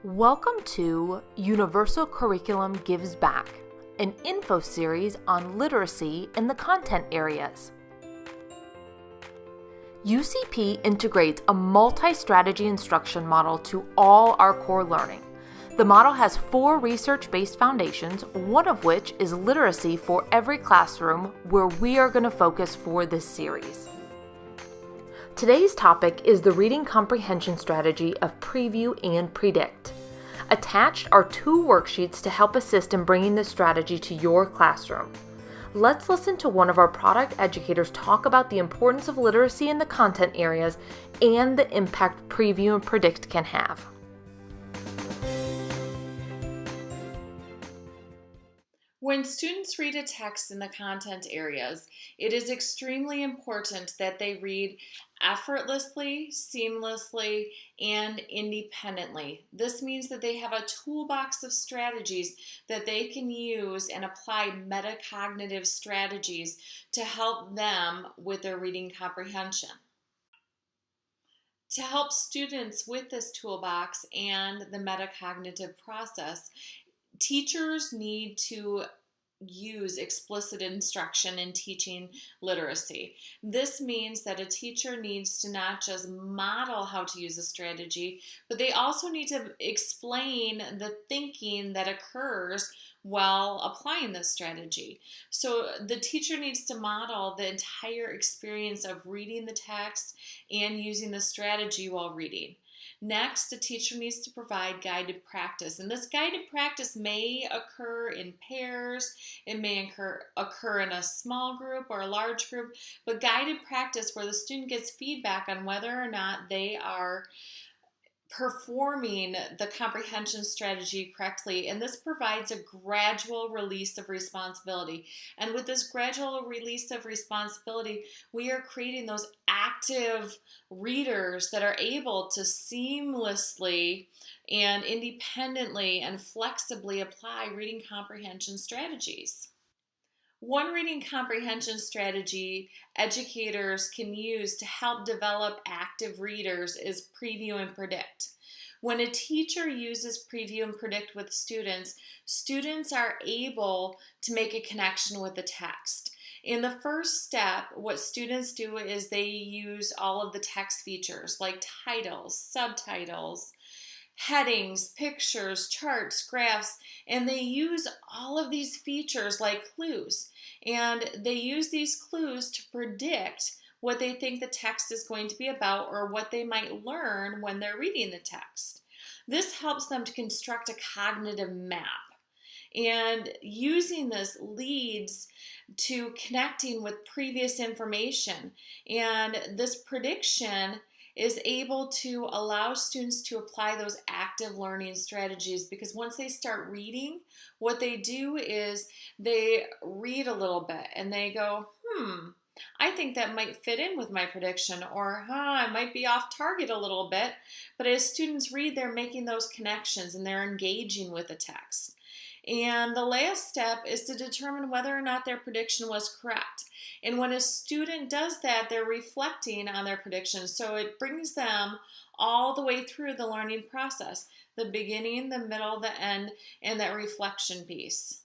Welcome to Universal Curriculum Gives Back, an info series on literacy in the content areas. UCP integrates a multi-strategy instruction model to all our core learning. The model has 4 research-based foundations, one of which is literacy for every classroom, where we are going to focus for this series. Today's topic is the reading comprehension strategy of Preview and Predict. Attached are 2 worksheets to help assist in bringing this strategy to your classroom. Let's listen to one of our product educators talk about the importance of literacy in the content areas and the impact Preview and Predict can have. When students read a text in the content areas, it is extremely important that they read effortlessly, seamlessly, and independently. This means that they have a toolbox of strategies that they can use and apply metacognitive strategies to help them with their reading comprehension. To help students with this toolbox and the metacognitive process, teachers need to use explicit instruction in teaching literacy. This means that a teacher needs to not just model how to use a strategy, but they also need to explain the thinking that occurs while applying this strategy. So the teacher needs to model the entire experience of reading the text and using the strategy while reading. Next, a teacher needs to provide guided practice, and this guided practice may occur in pairs, it may occur in a small group or a large group, but guided practice where the student gets feedback on whether or not they are performing the comprehension strategy correctly, and this provides a gradual release of responsibility. And with this gradual release of responsibility, we are creating those active readers that are able to seamlessly and independently and flexibly apply reading comprehension strategies. One reading comprehension strategy educators can use to help develop active readers is Preview and Predict. When a teacher uses Preview and Predict with students, students are able to make a connection with the text. In the first step, what students do is they use all of the text features like titles, subtitles, headings, pictures, charts, graphs, and they use all of these features like clues. And they use these clues to predict what they think the text is going to be about or what they might learn when they're reading the text. This helps them to construct a cognitive map. And using this leads to connecting with previous information. And this prediction is able to allow students to apply those active learning strategies, because once they start reading, what they do is they read a little bit and they go, I think that might fit in with my prediction, or I might be off target a little bit. But as students read, they're making those connections and they're engaging with the text. And the last step is to determine whether or not their prediction was correct. And when a student does that, they're reflecting on their prediction. So it brings them all the way through the learning process, the beginning, the middle, the end, and that reflection piece.